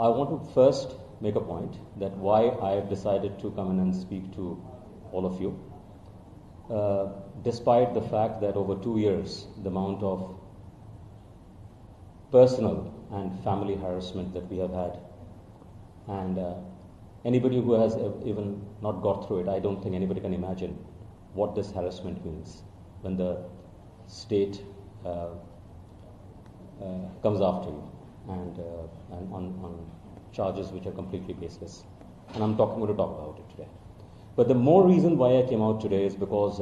I want to first make a point that why I have decided to come in and speak to all of you, despite the fact that over 2 years, the amount of personal and family harassment that we have had, and anybody who has even not got through it, I don't think anybody can imagine what this harassment means when the state comes after you and on charges which are completely baseless. And I'm going to talk about it today. But the more reason why I came out today is because,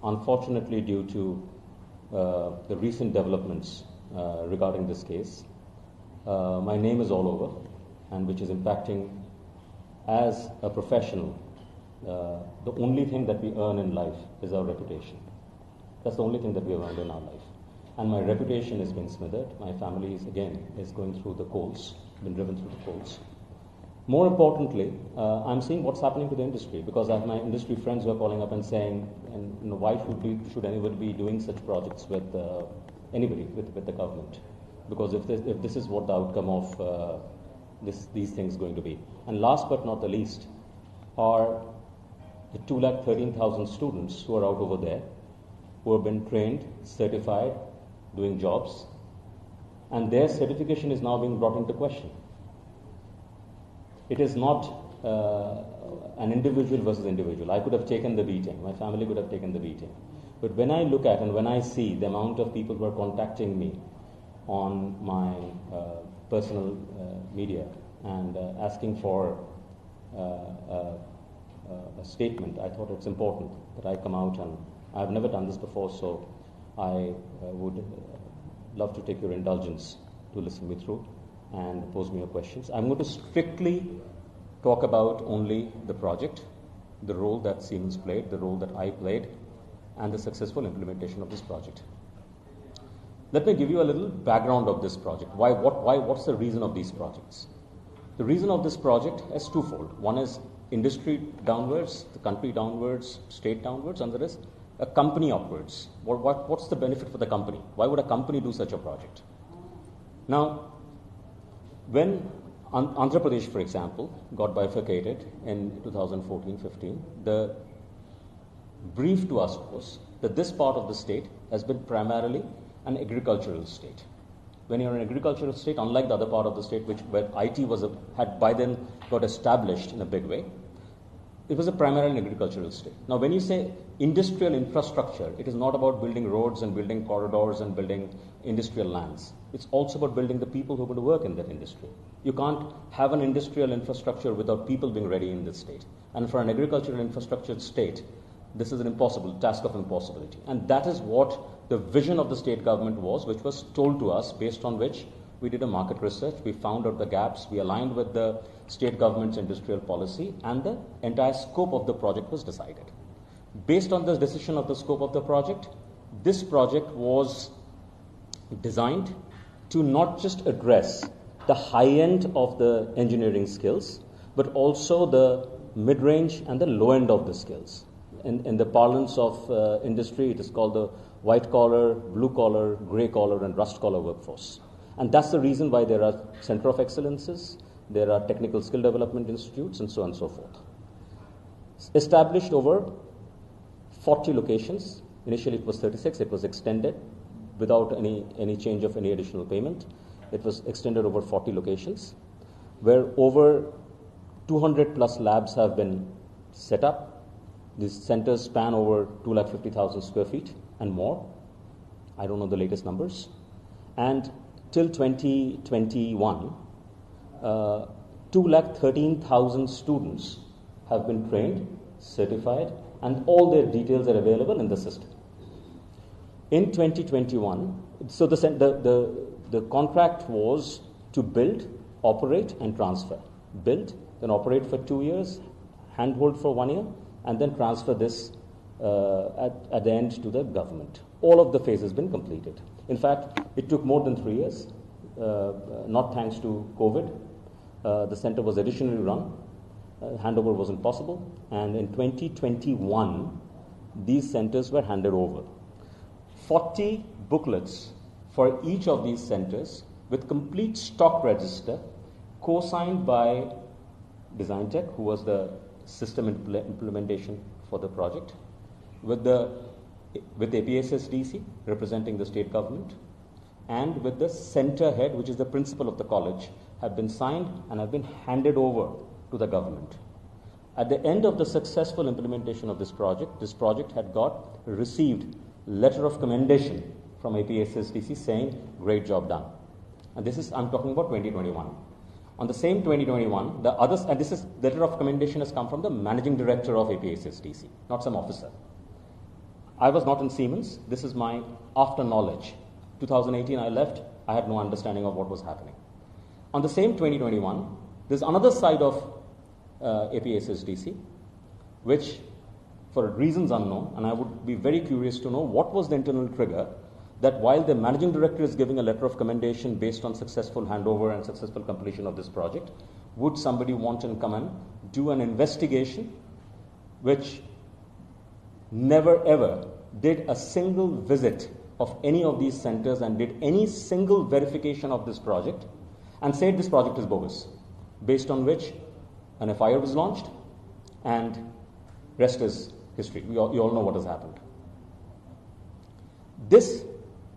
unfortunately, due to the recent developments regarding this case, my name is all over, and which is impacting as a professional. The only thing that we earn in life is our reputation. That's the only thing that we have earned in our life. And my reputation has been smothered. My family is going through the coals, been driven through the coals. More importantly, I'm seeing what's happening to the industry, because I have my industry friends who are calling up and saying, why should anybody be doing such projects with anybody, with the government? Because if this is what the outcome of these things going to be. And last but not the least are the 213,000 students who are out over there, who have been trained, certified, doing jobs, and their certification is now being brought into question. It is not an individual versus individual. I could have taken the beating. My family could have taken the beating. But when I look at and when I see the amount of people who are contacting me on my personal media and asking for a statement, I thought it's important that I come out, and I've never done this before, so I would love to take your indulgence to listen me through and pose me your questions. I'm going to strictly talk about only the project, the role that Siemens played, the role that I played, and the successful implementation of this project. Let me give you a little background of this project. What's the reason of these projects? The reason of this project is twofold. One is industry downwards, the country downwards, state downwards, and there is a company upwards. What's the benefit for the company? Why would a company do such a project? Now, when Andhra Pradesh, for example, got bifurcated in 2014-15, the brief to us was that this part of the state has been primarily an agricultural state. When you're an agricultural state, unlike the other part of the state, where IT had by then got established in a big way, it was a primarily agricultural state. Now, when you say industrial infrastructure, it is not about building roads and building corridors and building industrial lands. It's also about building the people who are going to work in that industry. You can't have an industrial infrastructure without people being ready in this state. And for an agricultural infrastructure state, this is an impossible task of impossibility. And that is what the vision of the state government was, which was told to us, based on which we did a market research, we found out the gaps, we aligned with the state government's industrial policy, and the entire scope of the project was decided. Based on this decision of the scope of the project, this project was designed to not just address the high end of the engineering skills, but also the mid-range and the low end of the skills. In the parlance of industry, it is called the white-collar, blue-collar, grey-collar, and rust-collar workforce. And that's the reason why there are Center of Excellences, there are technical skill development institutes, and so on and so forth. Established over 40 locations. Initially it was 36. It was extended without any change of any additional payment. It was extended over 40 locations, where over 200 plus labs have been set up. These centers span over 250,000 square feet and more. I don't know the latest numbers. And till 2021, 213,000 students have been trained, certified, and all their details are available in the system. In 2021, so the contract was to build, operate, and transfer. Build, then operate for 2 years, handhold for 1 year, and then transfer this at the end to the government. All of the phases have been completed. In fact, it took more than 3 years, not thanks to COVID. The center was additionally run. Handover wasn't possible. And in 2021, these centers were handed over. 40 booklets for each of these centers with complete stock register co-signed by Design Tech, who was the system implementation for the project, with APSSDC representing the state government, and with the center head, which is the principal of the college, have been signed and have been handed over to the government. At the end of the successful implementation of this project had received letter of commendation from APSSDC saying, great job done. And this is, I'm talking about 2021. On the same 2021, the others, and this is, letter of commendation has come from the managing director of APSSDC, not some officer. I was not in Siemens. This is my after knowledge. 2018 I left, I had no understanding of what was happening. On the same 2021, there's another side of APSSDC, which for reasons unknown, and I would be very curious to know what was the internal trigger that while the managing director is giving a letter of commendation based on successful handover and successful completion of this project, would somebody want to come and do an investigation which never ever did a single visit of any of these centers and did any single verification of this project and said this project is bogus, based on which an FIR was launched and rest is history. You all know what has happened. This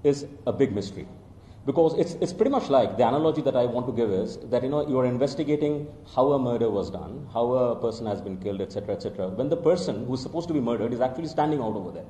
is a big mystery because it's pretty much like the analogy that I want to give is that you are investigating how a murder was done, how a person has been killed, etc., when the person who's supposed to be murdered is actually standing out over there.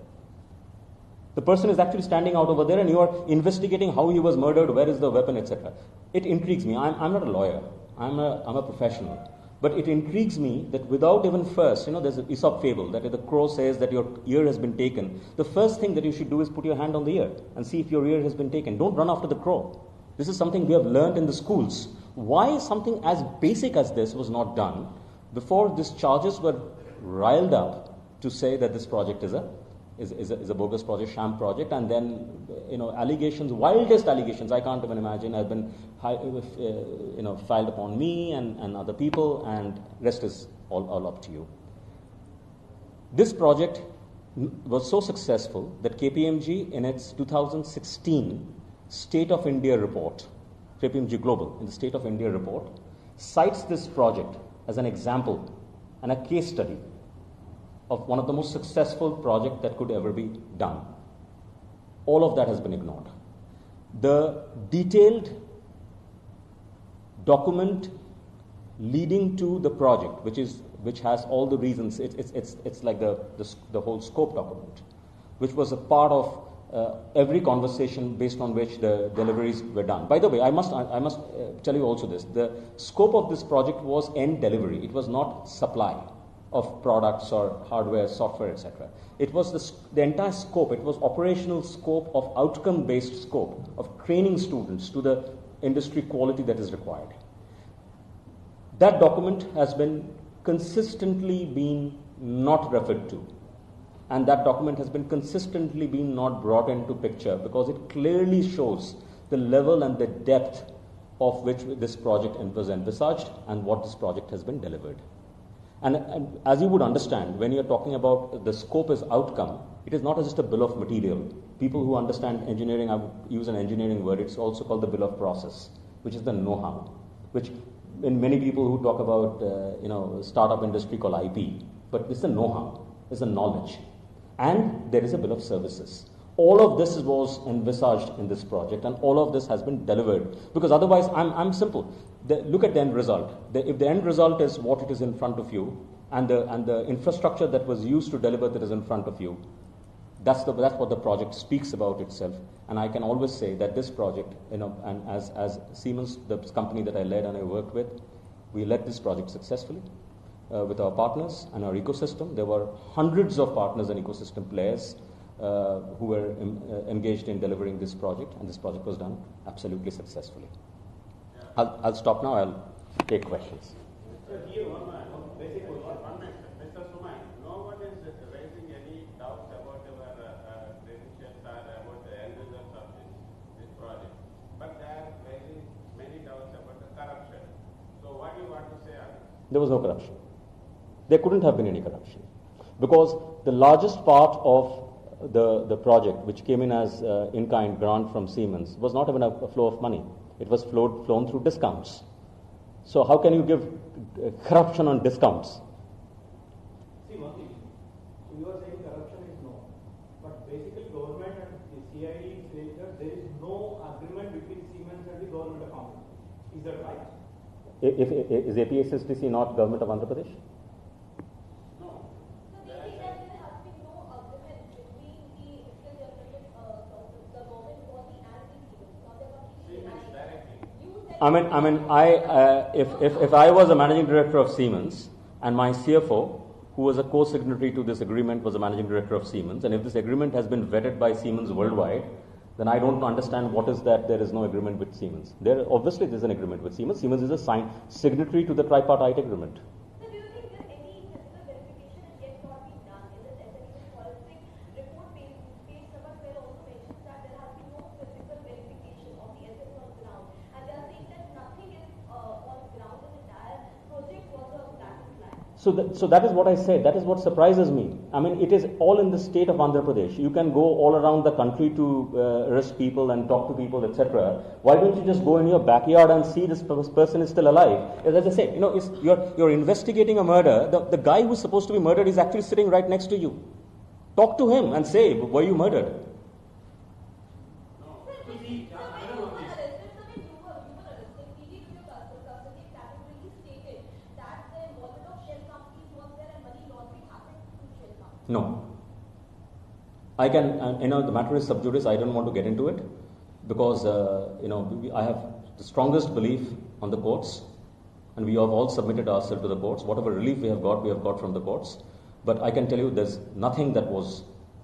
The person is actually standing out over there and you are investigating how he was murdered, where is the weapon, etc. It intrigues me. I'm not a lawyer. I'm a professional. But it intrigues me that without even first, there's an Aesop fable that if the crow says that your ear has been taken, the first thing that you should do is put your hand on the ear and see if your ear has been taken. Don't run after the crow. This is something we have learned in the schools. Why something as basic as this was not done before these charges were riled up to say that this project is a bogus project, sham project, and then allegations, wildest allegations I can't even imagine, have been filed upon me and other people, and rest is all up to you. This project was so successful that KPMG in its 2016 State of India report, KPMG Global in the State of India report, cites this project as an example and a case study of one of the most successful projects that could ever be done. All of that has been ignored. The detailed document leading to the project, which has all the reasons, it's like the whole scope document, which was a part of every conversation based on which the deliveries were done. By the way, I must tell you also this: the scope of this project was end delivery. It was not supply of products or hardware, software, etc. It was the entire scope. It was operational scope of outcome-based scope of training students to the industry quality that is required. That document has been consistently been not referred to, and that document has been consistently been not brought into picture because it clearly shows the level and the depth of which this project was envisaged and what this project has been delivered. And as you would understand, when you're talking about the scope as outcome, it is not just a bill of material. People who understand engineering, I would use an engineering word, it's also called the bill of process, which is the know-how, which in many people who talk about, startup industry call IP, but it's the know-how, it's the knowledge. And there is a bill of services. All of this was envisaged in this project, and all of this has been delivered. Because otherwise, I'm simple. Look at the end result. If the end result is what it is in front of you, and the infrastructure that was used to deliver that is in front of you, that's what the project speaks about itself. And I can always say that this project, and as Siemens, the company that I led and I worked with, we led this project successfully with our partners and our ecosystem. There were hundreds of partners and ecosystem players who were engaged in delivering this project, and this project was done absolutely successfully. I'll stop now. I'll take questions. So here one basic question. Mr. Suman, no one is raising any doubts about our credentials or about the end results of this project, but they are raising many doubts about the corruption. So what do you want to say on it? There was no corruption. There couldn't have been any corruption because the largest part of the project, which came in as in-kind grant from Siemens, was not even a flow of money. It was flown through discounts. So how can you give corruption on discounts? See, one thing. So you are saying corruption is no, but basically government and the CID says that there is no agreement between Siemens and the government of Andhra Pradesh. Is that right? Is APSSTC not government of Andhra Pradesh? No. So they say that there has been no agreement between the skill development, the government body and the Siemens. Now they're completely Siemens directly. If I was a managing director of Siemens and my CFO, who was a co-signatory to this agreement, was a managing director of Siemens, and if this agreement has been vetted by Siemens worldwide, then I don't understand what is that there is no agreement with Siemens. Obviously there's an agreement with Siemens. Siemens is a signatory to the tripartite agreement. So do you think that any physical verification has yet not been done? In this SME forensic report page number 12 also mentions that there has been no physical verification of the assets on ground. And they are saying that nothing is on ground. The entire project was a black and black. So that is what I said. That is what surprises me. I mean, it is all in the state of Andhra Pradesh. You can go all around the country to arrest people and talk to people, etc. Why don't you just go in your backyard and see this person is still alive? As I said, you're investigating a murder. The guy who's supposed to be murdered is actually sitting right next to you. Talk to him and say, were you murdered? No. I can, the matter is sub judice. I don't want to get into it because, I have the strongest belief on the courts and we have all submitted ourselves to the courts. Whatever relief we have got from the courts. But I can tell you there's nothing that was,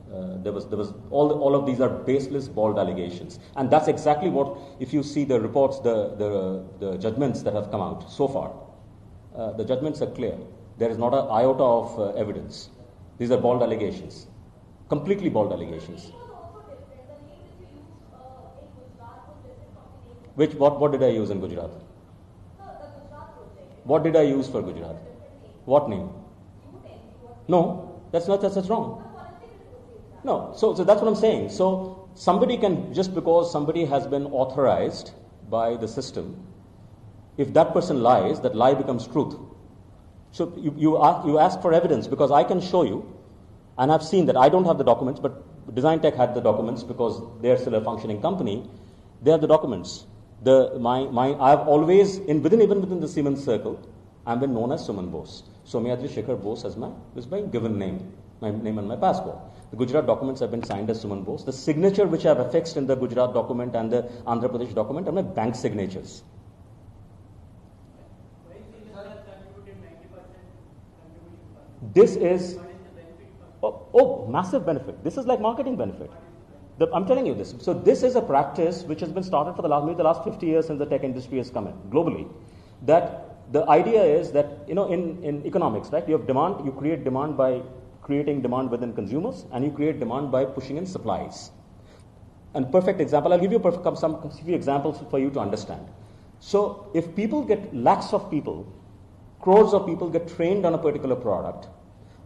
there was all of these are baseless, bald allegations. And that's exactly what, if you see the reports, the judgments that have come out so far, the judgments are clear. There is not an iota of evidence. These are bald allegations, completely bald allegations. What did I use in Gujarat? What did I use for Gujarat? What name? No, that's wrong. No, so that's what I'm saying. So somebody can, just because somebody has been authorized by the system, if that person lies, that lie becomes truth. So you ask for evidence because I can show you, and I've seen that. I don't have the documents, but Design Tech had the documents because they're still a functioning company. They have the documents. I've always even within the Siemens circle, I've been known as Suman Bose. Somyadri Shekhar Bose is my given name, my name on my passport. The Gujarat documents have been signed as Suman Bose. The signature which I've affixed in the Gujarat document and the Andhra Pradesh document are my bank signatures. This is massive benefit. This is like marketing benefit. I'm telling you this. So this is a practice which has been started for the last 50 years since the tech industry has come in globally. That the idea is that in economics, right? You have demand. You create demand by creating demand within consumers, and you create demand by pushing in supplies. And perfect example. I'll give you some few examples for you to understand. So if people lakhs of people, crores of people get trained on a particular product,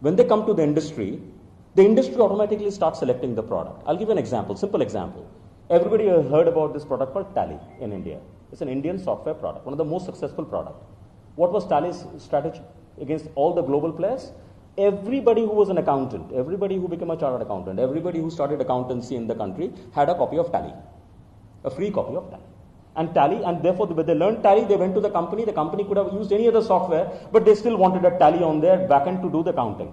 when they come to the industry automatically starts selecting the product. I'll give you an example, simple example. Everybody has heard about this product called Tally in India. It's an Indian software product, one of the most successful products. What was Tally's strategy against all the global players? Everybody who was an accountant, everybody who became a chartered accountant, everybody who started accountancy in the country had a copy of Tally, a free copy of Tally. And therefore when they learned Tally, they went to the company could have used any other software, but they still wanted a Tally on their backend to do the accounting.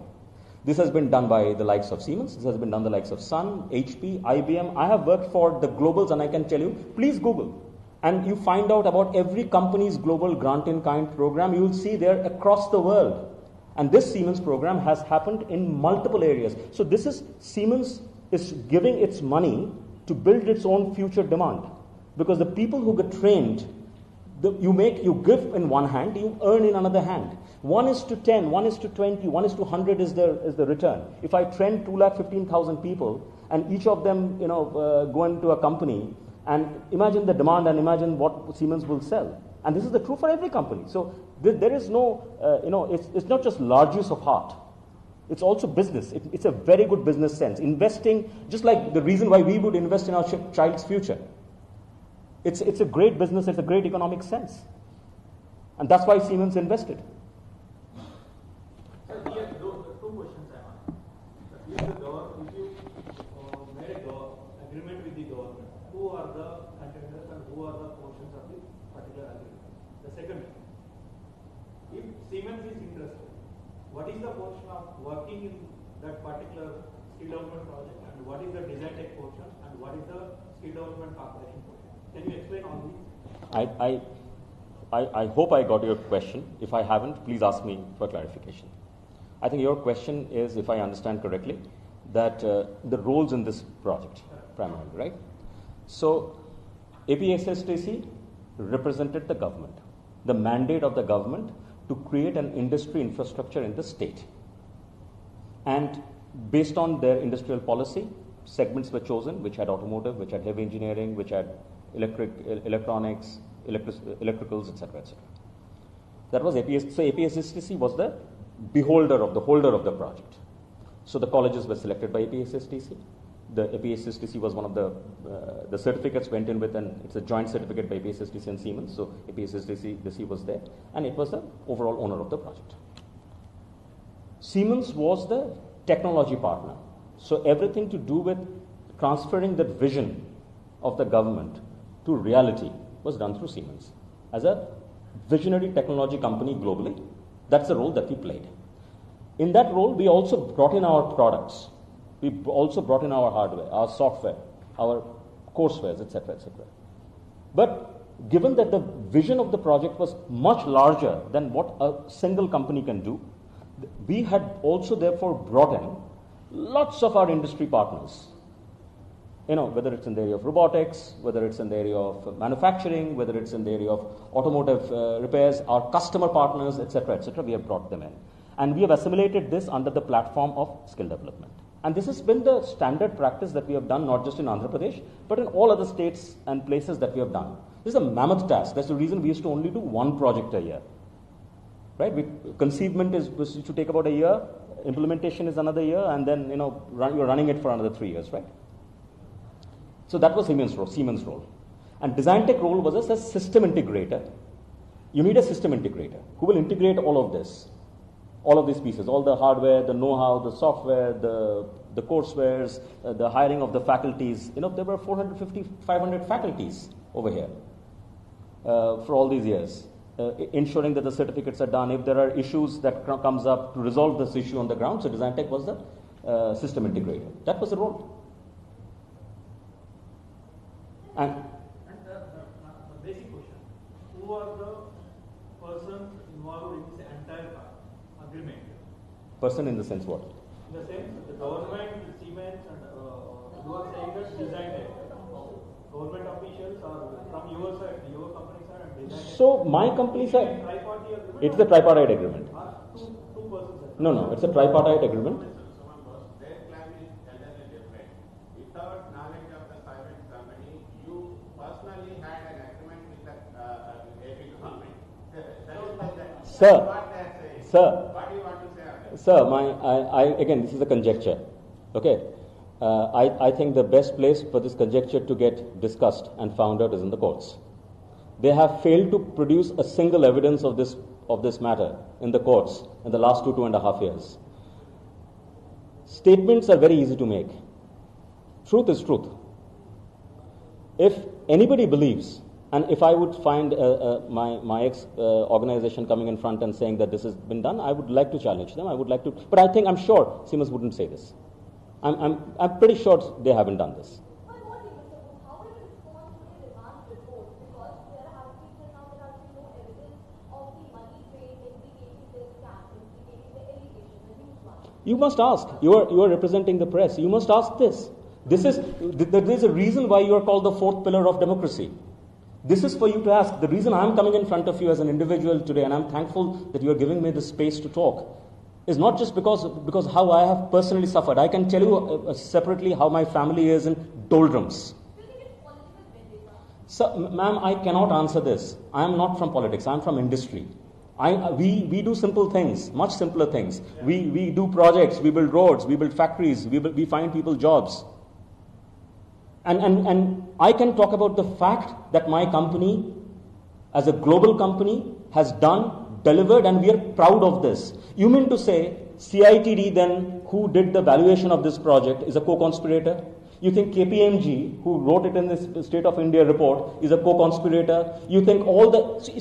This has been done by the likes of Siemens, this has been done by the likes of Sun, HP, IBM. I have worked for the globals and I can tell you, please Google. And you find out about every company's global grant-in-kind program, you will see there across the world. And this Siemens program has happened in multiple areas. So this is, Siemens is giving its money to build its own future demand. Because the people who get trained, you give in one hand, you earn in another hand. 1:10, 1:20, 1:100 is the return. If I train 2,15,000 people and each of them go into a company and imagine the demand and imagine what Siemens will sell. And this is the true for every company. So there is no, it's not just large use of heart. It's also business. It's a very good business sense. Investing, just like the reason why we would invest in our child's future. It's a great business, it's a great economic sense. And that's why Siemens invested. Sir, here two questions I have. If you made a agreement with the government, who are the contenders and who are the portions of the particular agreement? The second, if Siemens is interested, what is the portion of working in that particular skill development project, and what is the design tech portion, and what is the skill development corporation portion? Can you explain all these? I hope I got your question. If I haven't, please ask me for clarification. I think your question is, if I understand correctly, that the roles in this project, primarily, right? So, APSSTC represented the government, the mandate of the government to create an industry infrastructure in the state. And based on their industrial policy, segments were chosen which had automotive, which had heavy engineering, which had electronics, electricals, etc., etc. That was APS. So APSSTC was the holder of the project. So the colleges were selected by APSSTC. The APSSTC was one of the certificates went in with, and it's a joint certificate by APSSTC and Siemens. So APSSTC was there, and it was the overall owner of the project. Siemens was the technology partner. So everything to do with transferring that vision of the government to reality was done through Siemens. As a visionary technology company globally, that's the role that we played. In that role, we also brought in our products. We also brought in our hardware, our software, our coursewares, etc., etc. But given that the vision of the project was much larger than what a single company can do, we had also therefore brought in lots of our industry partners. Whether it's in the area of robotics, whether it's in the area of manufacturing, whether it's in the area of automotive repairs, our customer partners, etc., etc., we have brought them in. And we have assimilated this under the platform of skill development. And this has been the standard practice that we have done, not just in Andhra Pradesh, but in all other states and places that we have done. This is a mammoth task. That's the reason we used to only do one project a year. Right? Conceivement was to take about a year, implementation is another year, and then you're running it for another 3 years, right? So that was Siemens' role. And design tech role was as a system integrator. You need a system integrator who will integrate all of this, all of these pieces, all the hardware, the know-how, the software, the coursewares, the hiring of the faculties. There were 450, 500 faculties over here for all these years, ensuring that the certificates are done. If there are issues that comes up, to resolve this issue on the ground, so design tech was the system integrator. That was the role. And the basic question, who are the persons involved in this entire agreement? Person in the sense what? In the sense, the government, Siemens, and you are saying that design tech. Government officials are from your side, your company side, and design tech. So my company side, it's the tripartite agreement. Two persons. No, it's a tripartite agreement. Their plan is entirely different. Without knowledge of the private company, you personally had an agreement with the AP government. Sir, What they are saying. sir, What do you want to say on that? Sir, again, this is a conjecture. Okay, I think the best place for this conjecture to get discussed and found out is in the courts. They have failed to produce a single evidence of this matter in the courts in the last 2.5 years. Statements are very easy to make. Truth is truth. If anybody believes, and if I would find my organization coming in front and saying that this has been done, I would like to challenge them. But I'm sure Siemens wouldn't say this. I'm pretty sure they haven't done this. But what do you suppose? How will you respond to the demand report? Because there have been now there has been no evidence of the money paid implicating this scam, implicating the allegation, the news one. You must ask. You are representing the press. You must ask this. There is a reason why you are called the fourth pillar of democracy. This is for you to ask. The reason I'm coming in front of you as an individual today, and I'm thankful that you are giving me the space to talk, is not just because how I have personally suffered. I can tell you separately how my family is in doldrums. Do you think it's political vendetta? So, ma'am, I cannot answer this. I am not from politics. I am from industry. We do simple things, much simpler things. We do projects, we build roads, we build factories, we find people jobs. And I can talk about the fact that my company, as a global company, has done, delivered, and we are proud of this. You mean to say CITD then, who did the valuation of this project, is a co-conspirator? You think KPMG, who wrote it in this State of India report, is a co-conspirator? You think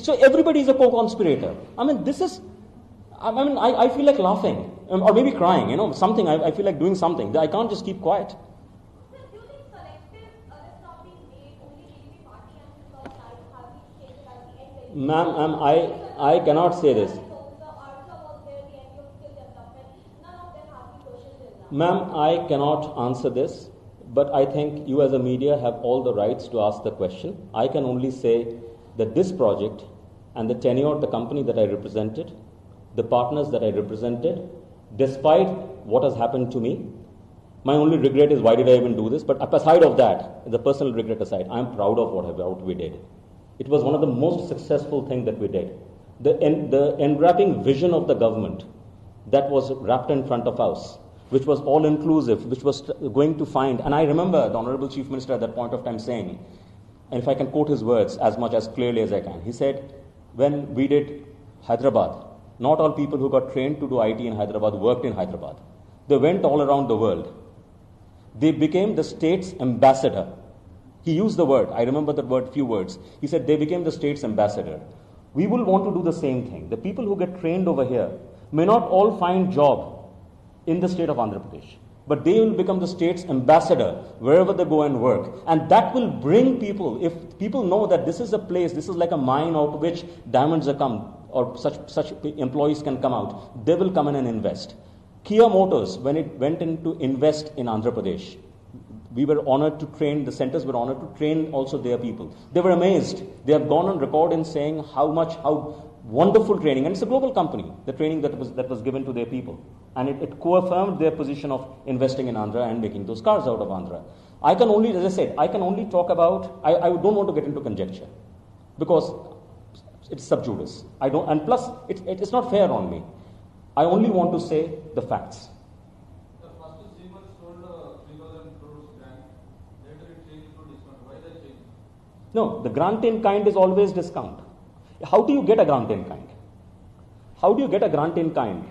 so everybody is a co-conspirator. I mean, I feel like laughing, or maybe crying, something. I feel like doing something. I can't just keep quiet. Sir, do you think selective arrests are being made only leaving the party and because I have been stated at the end? Ma'am, I cannot say this. Ma'am, I cannot answer this, but I think you as a media have all the rights to ask the question. I can only say that this project and the tenure, the company that I represented, the partners that I represented, despite what has happened to me, my only regret is why did I even do this? But aside of that, the personal regret aside, I am proud of what we did. It was one of the most successful things that we did. The enwrapping vision of the government that was wrapped in front of us, which was all-inclusive, which was going to find, and I remember the Honorable Chief Minister at that point of time saying, and if I can quote his words as much as clearly as I can, he said, when we did Hyderabad, not all people who got trained to do IT in Hyderabad worked in Hyderabad. They went all around the world. They became the state's ambassador. He used the word, I remember that word, few words. He said they became the state's ambassador. We will want to do the same thing. The people who get trained over here may not all find job in the state of Andhra Pradesh, but they will become the state's ambassador wherever they go and work. And that will bring people, if people know that this is a place, this is like a mine out of which diamonds are come, or such employees can come out, they will come in and invest. Kia Motors, when it went in to invest in Andhra Pradesh, we were honored to train, the centers were honored to train also their people. They were amazed. They have gone on record in saying how wonderful training, and it's a global company, the training that was given to their people. And it co-affirmed their position of investing in Andhra and making those cars out of Andhra. I can only, as I said, talk about, I don't want to get into conjecture, because it's sub judice. And plus, it's not fair on me. I only want to say the facts. The first Siemens sold 3,000 crores grant, later it changed to discount. Why the change? No, the grant in kind is always discount. How do you get a grant in kind? How do you get a grant in kind?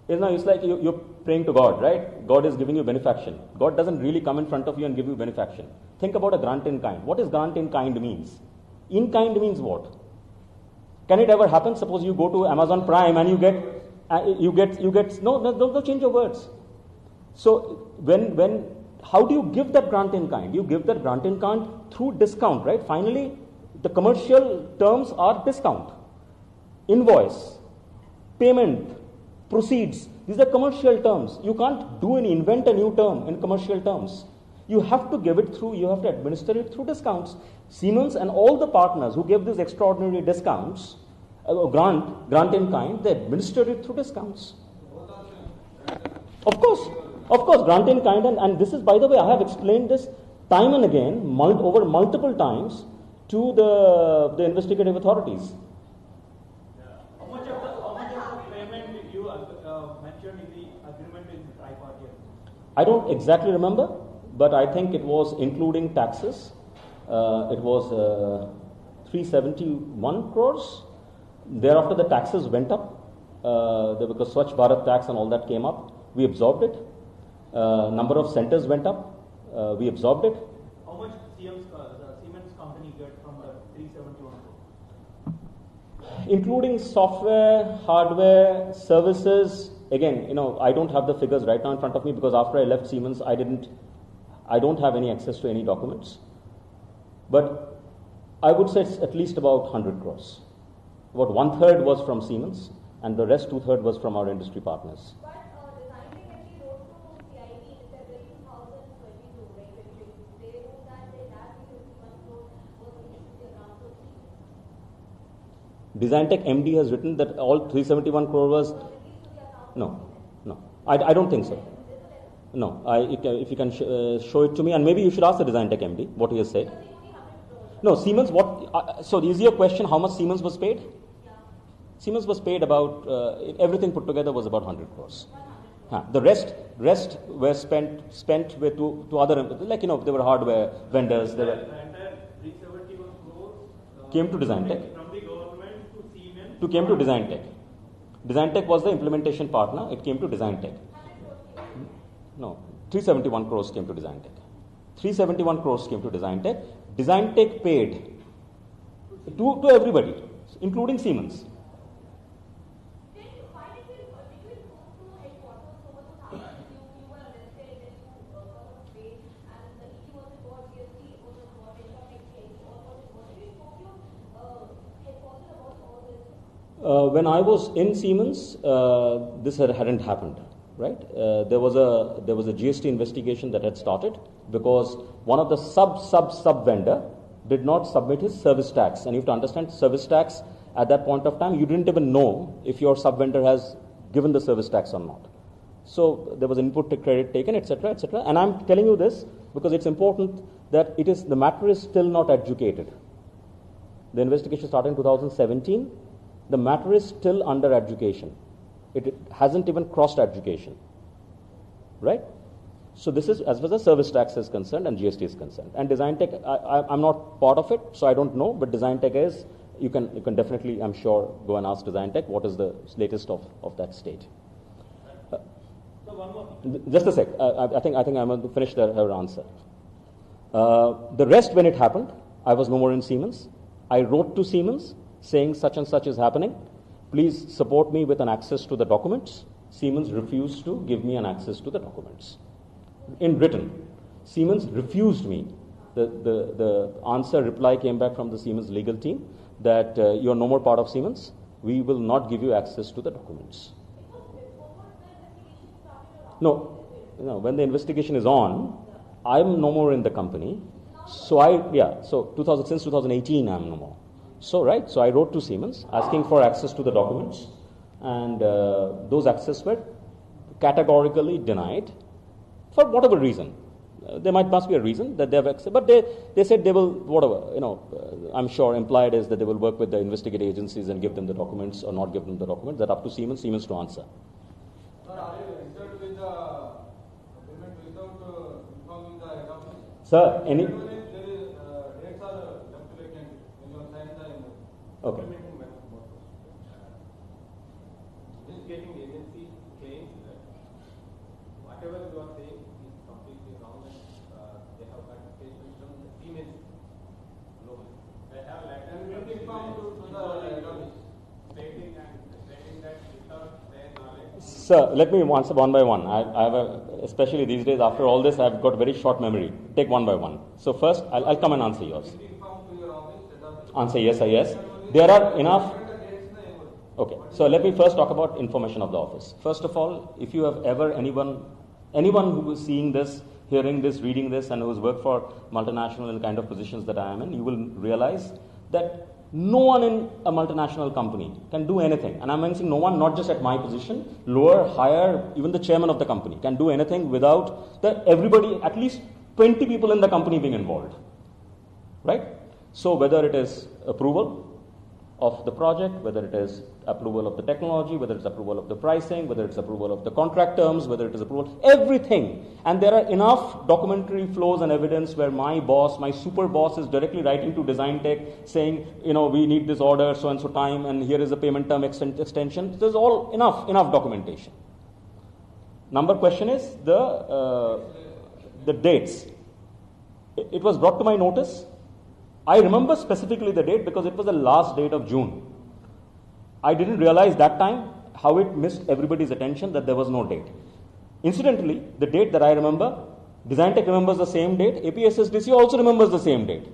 It's like you're praying to God, right? God is giving you benefaction. God doesn't really come in front of you and give you benefaction. Think about a grant in kind. What is grant in kind means? In kind means what? Can it ever happen? Suppose you go to Amazon Prime and you get no, change your words. So how do you give that grant in kind? You give that grant in kind through discount, right? Finally, the commercial terms are discount, invoice, payment, proceeds. These are commercial terms. You can't invent a new term in commercial terms. You have to give it through, you have to administer it through discounts. Siemens and all the partners who give these extraordinary discounts, grant in kind, they administer it through discounts. Of course, grant in kind, and this is, by the way, I have explained this time and again, over multiple times, to the investigative authorities. How much of the payment did you mention in the agreement in the tripartite? I don't exactly remember, but I think it was including taxes. It was 371 crores. Thereafter, the taxes went up because Swachh Bharat tax and all that came up. We absorbed it. Number of centers went up. We absorbed it. How much the Siemens company get from the 371 crore? Including software, hardware, services. Again, I don't have the figures right now in front of me because after I left Siemens, I don't have any access to any documents. But I would say it's at least about 100 crores. About 1/3 was from Siemens, and the rest 2/3 was from our industry partners. But designing MD wrote to CID in February 2022, right? They wrote that they had 51 crore was released to the account of Siemens. Designtech MD has written that all 371 crore was... No. I don't think so. No. If you can show it to me, and maybe you should ask the Designtech MD what he has said. No, Siemens, so is your question how much Siemens was paid? Yeah. Siemens was paid about, everything put together was about 100 crores. The rest were spent with to other, like, there were hardware vendors. There were, The entire 371 crores came to Designtech. from the government to Siemens to came to Design Tech. Design Tech was the implementation partner. It came to Design Tech. No, 371 crores came to Design Tech. 371 crores came to Design Tech. Design Tech paid to everybody, including Siemens. Then you find it did you inform to headquarters over the time you were arrested and you sort of paid and the ED was involved, GST was involved, HR or was involved? Did you inform your headquarters about all this? When I was in Siemens, this hadn't happened, right? There was a GST investigation that had started because one of the sub vendor did not submit his service tax. And you have to understand, service tax at that point of time, you didn't even know if your sub vendor has given the service tax or not. So there was input to credit taken, etc., etc. And I'm telling you this because it's important that the matter is still not adjudicated. The investigation started in 2017. The matter is still under adjudication. It hasn't even crossed adjudication, right? So this is as far as the service tax is concerned and GST is concerned. And Design Tech, I'm not part of it, so I don't know. But Design Tech is, you can definitely, I'm sure, go and ask Design Tech what is the latest of that state. So one more thing. Just a sec. I think I'm going to finish her answer. The rest, when it happened, I was no more in Siemens. I wrote to Siemens saying such and such is happening. Please support me with an access to the documents. Siemens refused to give me an access to the documents. In written, Siemens refused me. The answer reply came back from the Siemens legal team that you are no more part of Siemens. We will not give you access to the documents. No, when the investigation is on, I'm no more in the company. So since 2018 I'm no more. So I wrote to Siemens asking for access to the documents, and those access were categorically denied for whatever reason. There must be a reason that they have access, but they said they will, whatever, I'm sure implied is that they will work with the investigative agencies and give them the documents or not give them the documents. That's up to Siemens to answer. Sir, are you registered with the agreement without informing the head office? Sir, any... Dates are left vacant when you sign the Okay. This getting agency claims that whatever you are saying is completely wrong and they have got statements from the Siemens global. They have letters And from will inform to the head office. stating that without their knowledge. Sir, let me answer one by one. I have especially these days after all this, I've got very short memory. Take one by one. So first, I'll come and answer yours. Will inform to your office, head office. Answer yes. There are enough. Okay, so let me first talk about information of the office. First of all, if you have ever anyone who is seeing this, hearing this, reading this, and who has worked for multinational and kind of positions that I am in, you will realize that no one in a multinational company can do anything. And I'm mentioning no one, not just at my position, lower, higher, even the chairman of the company can do anything without everybody, at least 20 people in the company being involved. Right? So whether it is approval of the project, whether it is approval of the technology, whether it's approval of the pricing, whether it's approval of the contract terms, whether it is approval, everything. And there are enough documentary flows and evidence where my boss, my super boss is directly writing to Design Tech saying, we need this order, so and so time, and here is a payment term extension. There's all enough documentation. Number question is the dates. It was brought to my notice. I remember specifically the date because it was the last date of June. I didn't realize that time how it missed everybody's attention that there was no date. Incidentally, the date that I remember, Design Tech remembers the same date, APSSDC also remembers the same date.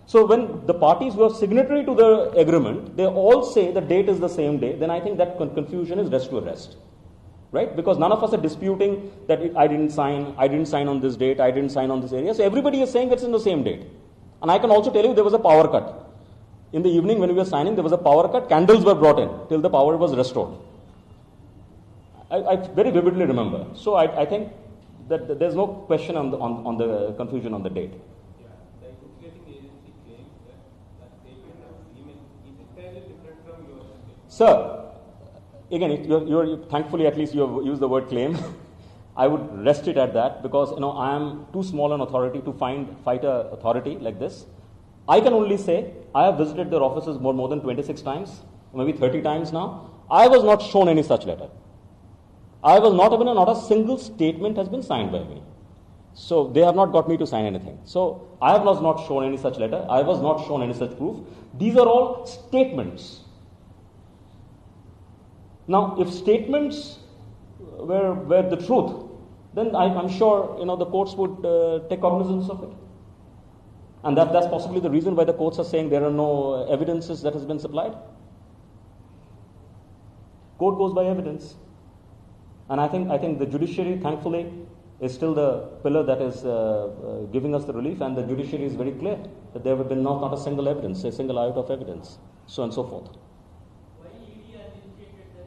So when the parties who are signatory to the agreement, they all say the date is the same day, then I think that confusion is rest to rest. Right? Because none of us are disputing that I didn't sign on this date, I didn't sign on this area. So everybody is saying it's in the same date. And I can also tell you there was a power cut. In the evening when we were signing, there was a power cut. Candles were brought in till the power was restored. I very vividly remember. So I think that there's no question on the confusion on the date. Yeah, the investigating agency claims that the statement of Siemens is entirely different from your statement. Sir, again, you're thankfully at least you have used the word claim. I would rest it at that because I am too small an authority to fight a authority like this. I can only say I have visited their offices more than 26 times. maybe 30 times now. I was not shown any such letter. I was not even, not a single statement has been signed by me. So they have not got me to sign anything. So I was not shown any such letter. I was not shown any such proof. These are all statements. Now, if statements were the truth, then I'm sure the courts would take cognizance of it. And that's possibly the reason why the courts are saying there are no evidences that has been supplied. Court goes by evidence. And I think the judiciary, thankfully, is still the pillar that is giving us the relief, and the judiciary is very clear that there have been not a single evidence, a single iota of evidence, so and so forth. Why ED has initiated the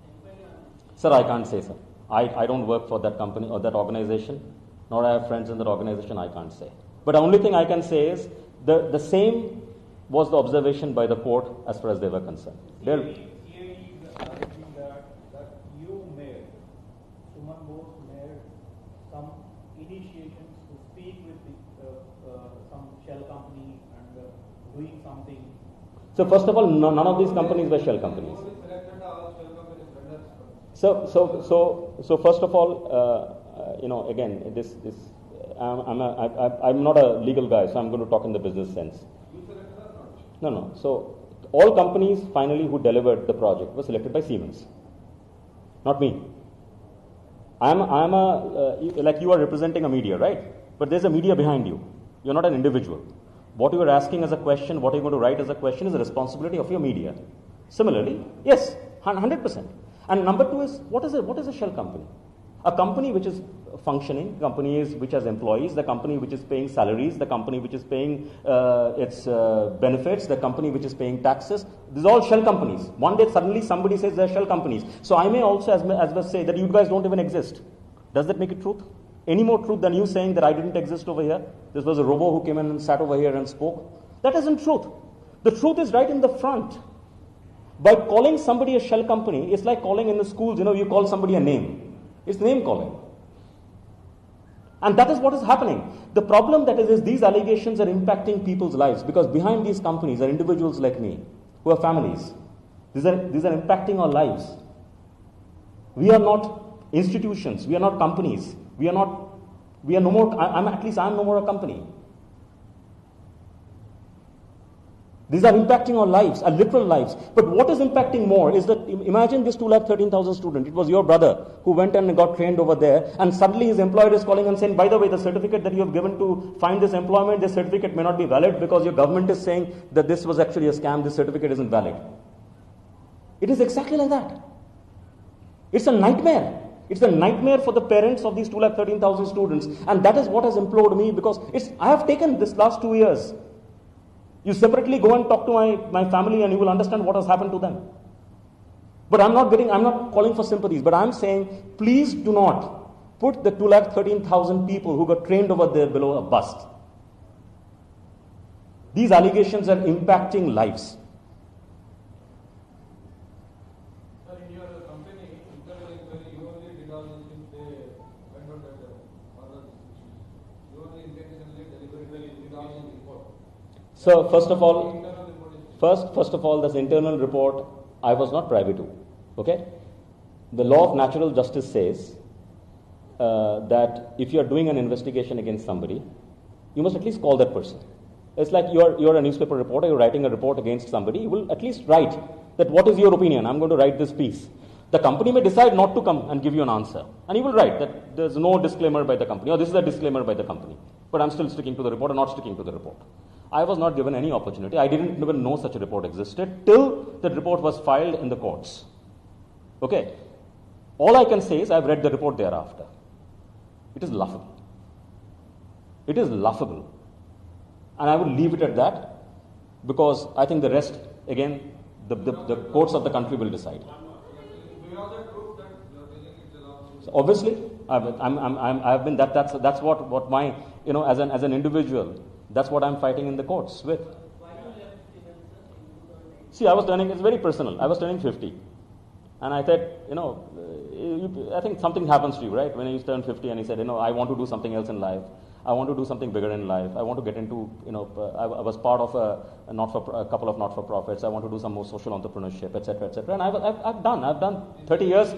inquiry on? Sir, I can't say, sir. I don't work for that company or that organization, nor I have friends in that organization, I can't say. But the only thing I can say is the same was the observation by the court as far as they were concerned. Initiations to speak with some shell company and doing something. So first of all, none of these companies were shell companies. So first of all, again, this I'm not a legal guy, so I'm going to talk in the business sense. No. So all companies finally who delivered the project were selected by Siemens, not me. I'm like you are representing a media, right? But there's a media behind you. You're not an individual. What you are asking as a question, what you're going to write as a question is the responsibility of your media. Similarly, yes, 100%. And number two is, what is a shell company? A company which is functioning, companies which has employees, the company which is paying salaries, the company which is paying its benefits, the company which is paying taxes. These are all shell companies. One day suddenly somebody says they're shell companies. So I may also as well say that you guys don't even exist. Does that make it truth? Any more truth than you saying that I didn't exist over here? This was a robo who came in and sat over here and spoke. That isn't truth. The truth is right in the front. By calling somebody a shell company, it's like calling in the schools, you call somebody a name. It's name calling. And that is what is happening. The problem that is these allegations are impacting people's lives, because behind these companies are individuals like me who have families. These are impacting our lives. We are not institutions. We are not companies. We are no more. I'm no more a company. These are impacting our lives, our literal lives. But what is impacting more is that, imagine this 213,000 student. It was your brother who went and got trained over there, and suddenly his employer is calling and saying, by the way, the certificate that you have given to find this employment, this certificate may not be valid because your government is saying that this was actually a scam, this certificate isn't valid. It is exactly like that. It's a nightmare. It's a nightmare for the parents of these 213,000 students. And that is what has implored me, because I have taken this last 2 years. You separately go and talk to my family and you will understand what has happened to them. But I'm not calling for sympathies, but I'm saying, please do not put the 213,000 people who got trained over there below a bust. These allegations are impacting lives. Sir, in your company, you only did all these things, they went out at other institutions. You only intentionally deliberately did all these reports. So first of all, this internal report, I was not privy to. Okay? The law of natural justice says that if you are doing an investigation against somebody, you must at least call that person. It's like you're a newspaper reporter, you're writing a report against somebody, you will at least write that what is your opinion, I'm going to write this piece. The company may decide not to come and give you an answer. And you will write that there's no disclaimer by the company, or this is a disclaimer by the company. But I'm still sticking to the report or not sticking to the report. I was not given any opportunity. I didn't even know such a report existed till the report was filed in the courts. Okay? All I can say is I've read the report thereafter. It is laughable. It is laughable. And I will leave it at that, because I think the rest, again, the courts of the country will decide. So obviously, I've been that's what my as an individual, that's what I'm fighting in the courts with. See, it's very personal. I was turning 50, and I said, I think something happens to you, right? When you turn 50, and he said, I want to do something else in life. I want to do something bigger in life. I want to get into, I was part of a couple of not-for-profits. I want to do some more social entrepreneurship, etc., etc. And I've done 30 years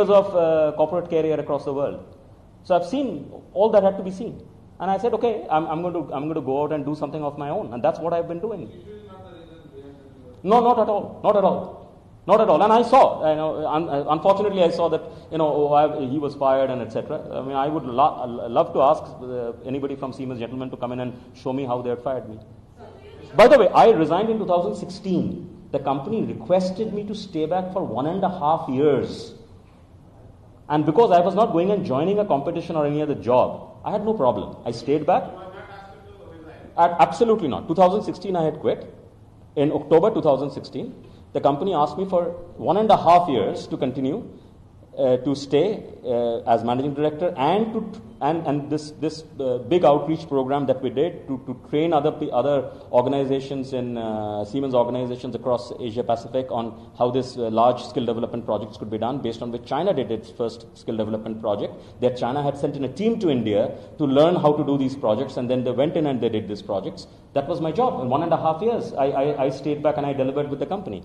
of corporate career across the world. So I've seen all that had to be seen. And I said, okay, I'm going to go out and do something of my own. And that's what I've been doing. No, not at all. Not at all. And I saw, unfortunately, I saw that, he was fired and etc. I mean, I would love to ask anybody from Siemens, gentlemen, to come in and show me how they had fired me. By the way, I resigned in 2016. The company requested me to stay back for 1.5 years. And because I was not going and joining a competition or any other job, I had no problem. I stayed back. You were not asked to resign? Absolutely not. 2016, I had quit. In October 2016, the company asked me for 1.5 years to continue to stay as managing director and this big outreach program that we did to train other organizations in Siemens organizations across Asia Pacific on how this large skill development projects could be done, based on which China did its first skill development project. That China had sent in a team to India to learn how to do these projects, and then they went in and they did these projects. That was my job. In 1.5 years, I stayed back and I delivered with the company.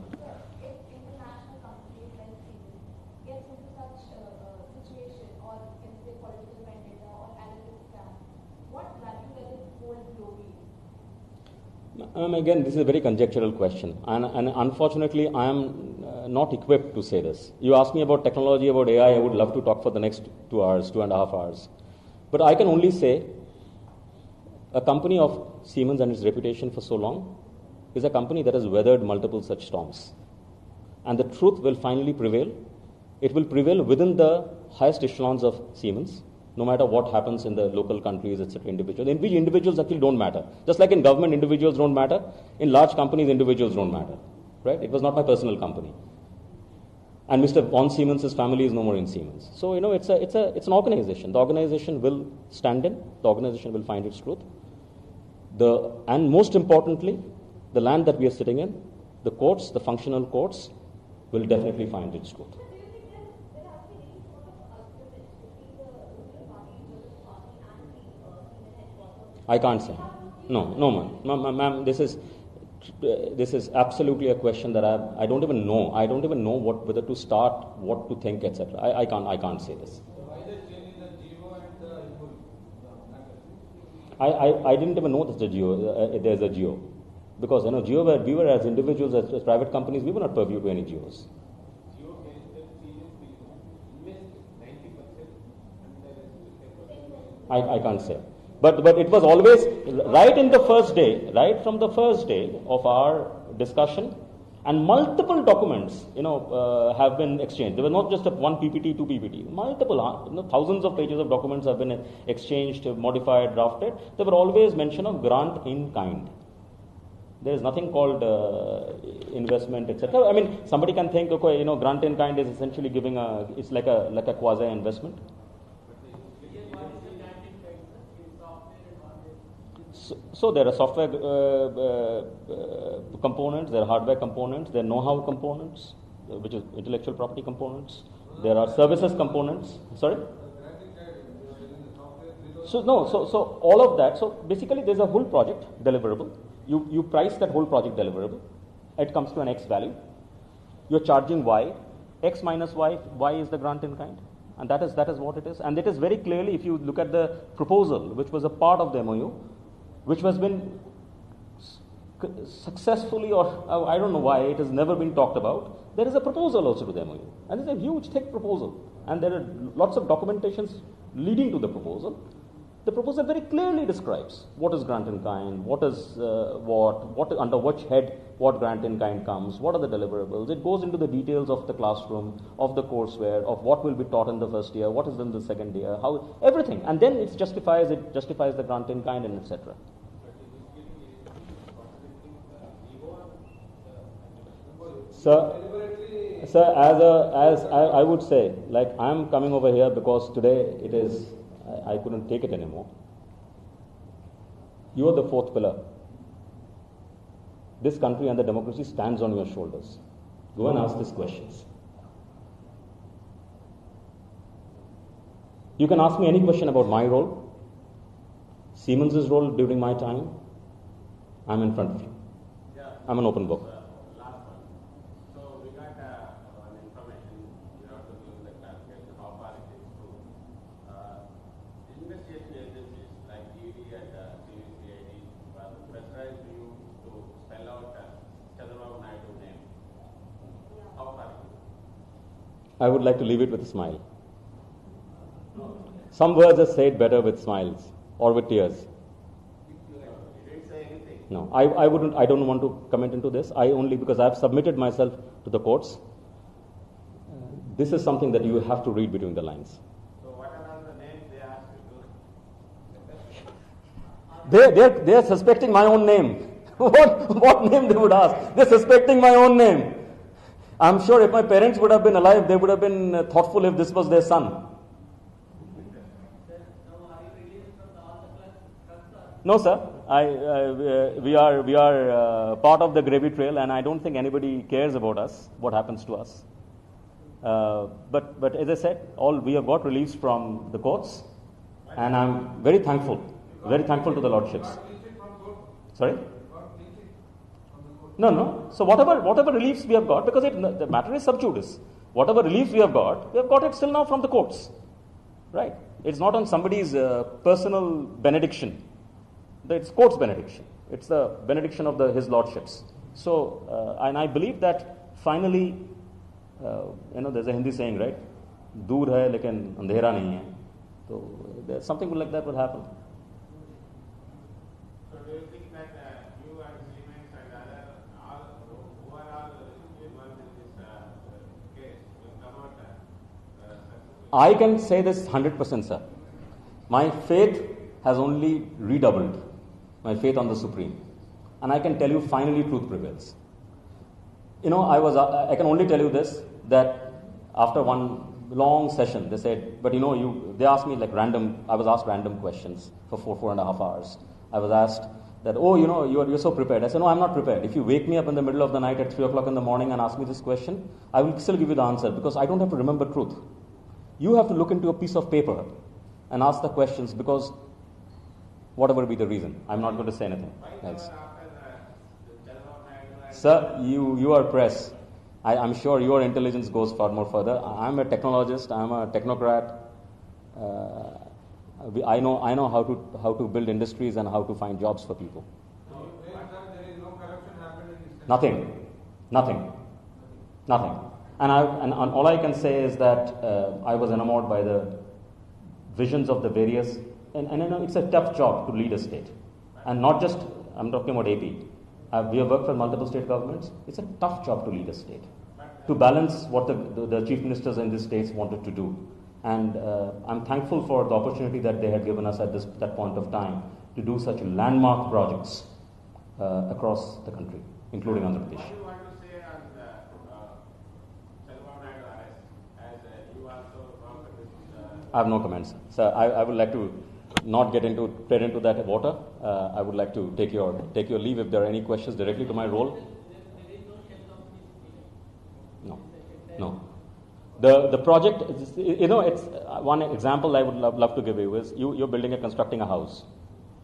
International companies like Siemens gets into such situation, or can say political vendetta or analytic scam, what value does it hold globally? Again, this is a very conjectural question, and unfortunately, I am not equipped to say this. You ask me about technology, about AI, I would love to talk for the next 2 hours, 2.5 hours. But I can only say a company of Siemens and its reputation for so long is a company that has weathered multiple such storms. And the truth will finally prevail. It will prevail within the highest echelons of Siemens, no matter what happens in the local countries, etc., individuals. In which individuals actually don't matter. Just like in government, individuals don't matter. In large companies, individuals don't matter. Right? It was not my personal company. And Mr. von Siemens' family is no more in Siemens. So, it's an organization. The organization will stand in. The organization will find its truth. And most importantly, the land that we are sitting in, the courts, the functional courts, will definitely find its truth. So do you think there has been any sort of agreement between the ruling party, the party, and the Siemens headquarters? I can't say. No, ma'am. This is absolutely a question that I don't even know. I don't even know whether to start, what to think, etc. I can't say this. So why is it changing the GEO and the input? I didn't even know there's a GEO. Because GEO, we were as individuals, as private companies, we were not purview to any GEOs. Geo means that Siemens will invest 90% and I can't say. But it was always right in the first day, right from the first day of our discussion, and multiple documents, have been exchanged. There was not just one PPT, 2 PPT, multiple, thousands of pages of documents have been exchanged, modified, drafted. There were always mention of grant in kind. There is nothing called investment, etc. I mean, somebody can think, okay, grant in kind is essentially giving it's like a quasi investment. So there are software components, there are hardware components, there are know-how components, which is intellectual property components. There are services components. Sorry. So all of that. So basically, there's a whole project deliverable. You price that whole project deliverable. It comes to an X value. You're charging Y. X minus Y. Y is the grant in kind, and that is what it is. And it is very clearly, if you look at the proposal, which was a part of the MOU, which has been successfully, or I don't know why it has never been talked about. There is a proposal also to the MOU, and it's a huge, thick proposal, and there are lots of documentations leading to the proposal. The proposal very clearly describes what is grant in kind, what is what under which head what grant in kind comes, what are the deliverables. It goes into the details of the classroom, of the courseware, of what will be taught in the first year, what is in the second year, how everything, and then it justifies the grant in kind and etc. Sir, as I would say, like I am coming over here because today it is. I couldn't take it anymore. You are the fourth pillar. This country and the democracy stands on your shoulders. Go and ask these questions. You can ask me any question about my role. Siemens' role during my time, I'm in front of you. I'm an open book. Last one. So we got one information, we have to give the clarification how far it is true. Investigation agencies like ED and CVCID were pressurized you to spell out Chandrababu Naidu name. How far it is? I would like to leave it with a smile. Some words are said better with smiles or with tears. You didn't say anything. No, I don't want to comment into this. I only, because I've submitted myself to the courts. This is something that you have to read between the lines. So what are all the names they asked you to? They're suspecting my own name. What name they would ask? They're suspecting my own name. I'm sure if my parents would have been alive, they would have been thoughtful if this was their son. No, sir. We are part of the gravy trail, and I don't think anybody cares about us, what happens to us. But as I said, we have got reliefs from the courts, and I'm very thankful to the lordships. Sorry? No. So whatever reliefs we have got, because the matter is sub judice. Whatever reliefs we have got it still now from the courts, right? It's not on somebody's personal benediction. It's court's benediction. It's the benediction of his lordships. So, and I believe that finally, there's a Hindi saying, right? Dur hai, lekin andhera nahi hai. So, something like that will happen. So do you think that you and Siemens and all who are all involved in this case will come out successful? I can say this 100%, sir. My faith has only redoubled. My faith on the Supreme. And I can tell you, finally, truth prevails. I can only tell you this, that after one long session, they said, but they asked me I was asked random questions for 4.5 hours. I was asked that, you're so prepared. I said, no, I'm not prepared. If you wake me up in the middle of the night at 3 o'clock in the morning and ask me this question, I will still give you the answer, because I don't have to remember truth. You have to look into a piece of paper and ask the questions, because whatever be the reason, I'm not going to say anything else. Sir, you are press. I'm sure your intelligence goes far more further. I'm a technologist. I'm a technocrat. I know how to build industries and how to find jobs for people. So you claim that there is no corruption happened in this country? Nothing. And all I can say is that I was enamored by the visions of the various. And it's a tough job to lead a state. And not just, I'm talking about AP. We have worked for multiple state governments. It's a tough job to lead a state. To balance what the chief ministers in these states wanted to do. And I'm thankful for the opportunity that they had given us at that point of time to do such landmark projects across the country, including Andhra Pradesh. What do you want to say on the Chandrababu Naidu arrest, as you also worked with I have no comments. Sir, I would like to not get into that water. I would like to take your leave if there are any questions directly to my role. No. The project, it's one example I would love to give you is you're constructing a house,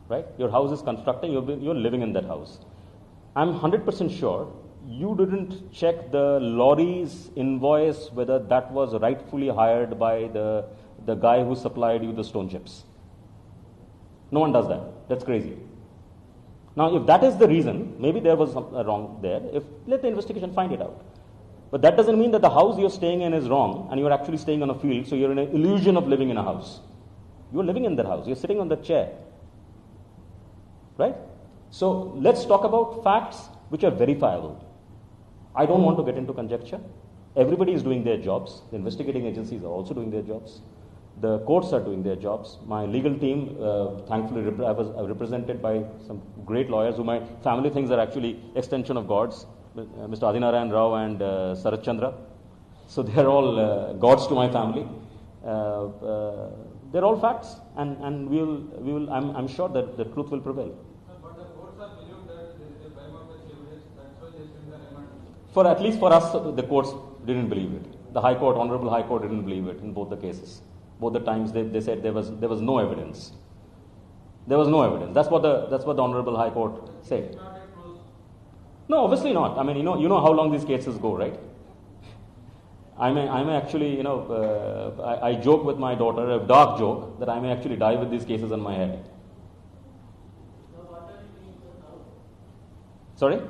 right? Your house is constructing, you're living in that house. I'm 100% sure you didn't check the lorry's invoice whether that was rightfully hired by the guy who supplied you the stone chips. No one does that. That's crazy. Now, if that is the reason, maybe there was something wrong there. Let the investigation find it out. But that doesn't mean that the house you're staying in is wrong and you're actually staying on a field, so you're in an illusion of living in a house. You're living in that house. You're sitting on the chair. Right? So, let's talk about facts which are verifiable. I don't want to get into conjecture. Everybody is doing their jobs. The investigating agencies are also doing their jobs. The courts are doing their jobs. My legal team, thankfully, I was represented by some great lawyers who my family thinks are actually extension of gods, Mr. Adinarayan Rao and Sarat Chandra. So they're all gods to my family. They're all facts, and I'm sure that the truth will prevail. But the courts are believed that there is a crime of the evidence. That's why they send the remand. For at least for us, the courts didn't believe it. The High Court, Honorable High Court, didn't believe it in both the cases. Both the times they said there was no evidence. There was no evidence. That's what the Honorable High Court said. No, obviously not. I mean, you know how long these cases go, right? I may actually, I joke with my daughter, a dark joke, that I may actually die with these cases on my head. Sorry?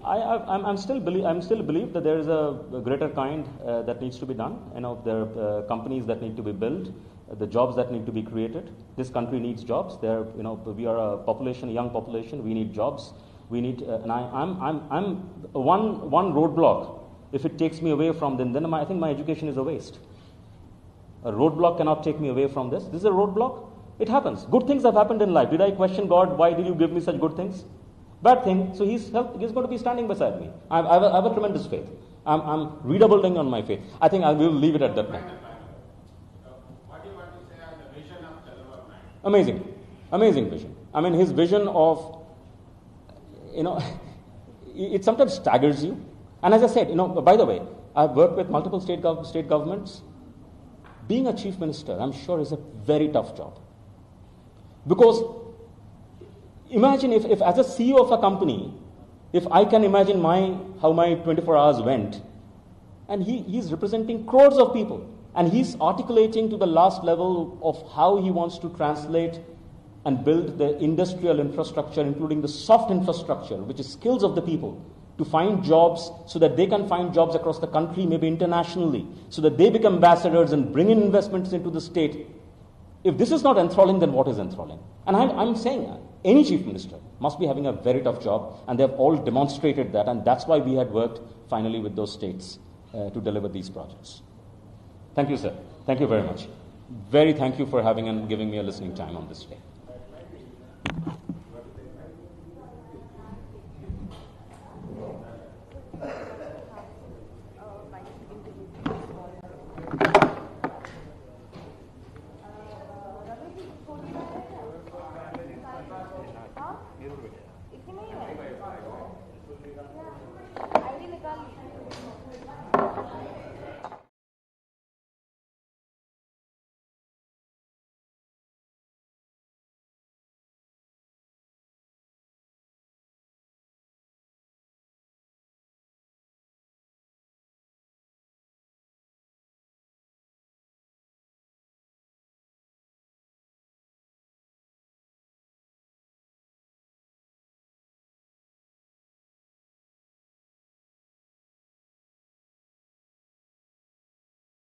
I'm still believe that there is a greater kind that needs to be done. There are companies that need to be built, the jobs that need to be created. This country needs jobs. We are a population, a young population. We need jobs. We need, and I'm one roadblock. If it takes me away from them, then I think my education is a waste. A roadblock cannot take me away from this. This is a roadblock. It happens. Good things have happened in life. Did I question God? Why did you give me such good things? Bad thing. So he's going to be standing beside me. I have a tremendous faith. I'm redoubling on my faith. I think I will leave it at that point. What do you want to say on the vision of Chandramukhi Naidu? Amazing. Amazing vision. I mean, his vision of, it sometimes staggers you. And as I said, by the way, I've worked with multiple state governments. Being a chief minister, I'm sure, is a very tough job. Because imagine if as a CEO of a company, if I can imagine how my 24 hours went, and he's representing crores of people, and he's articulating to the last level of how he wants to translate and build the industrial infrastructure, including the soft infrastructure, which is skills of the people, to find jobs so that they can find jobs across the country, maybe internationally, so that they become ambassadors and bring in investments into the state. If this is not enthralling, then what is enthralling? And I'm saying any chief minister must be having a very tough job, and they have all demonstrated that, and that's why we had worked finally with those states to deliver these projects. Thank you, sir. Thank you very much. Very thank you for having and giving me a listening time on this day. ID निकाल ली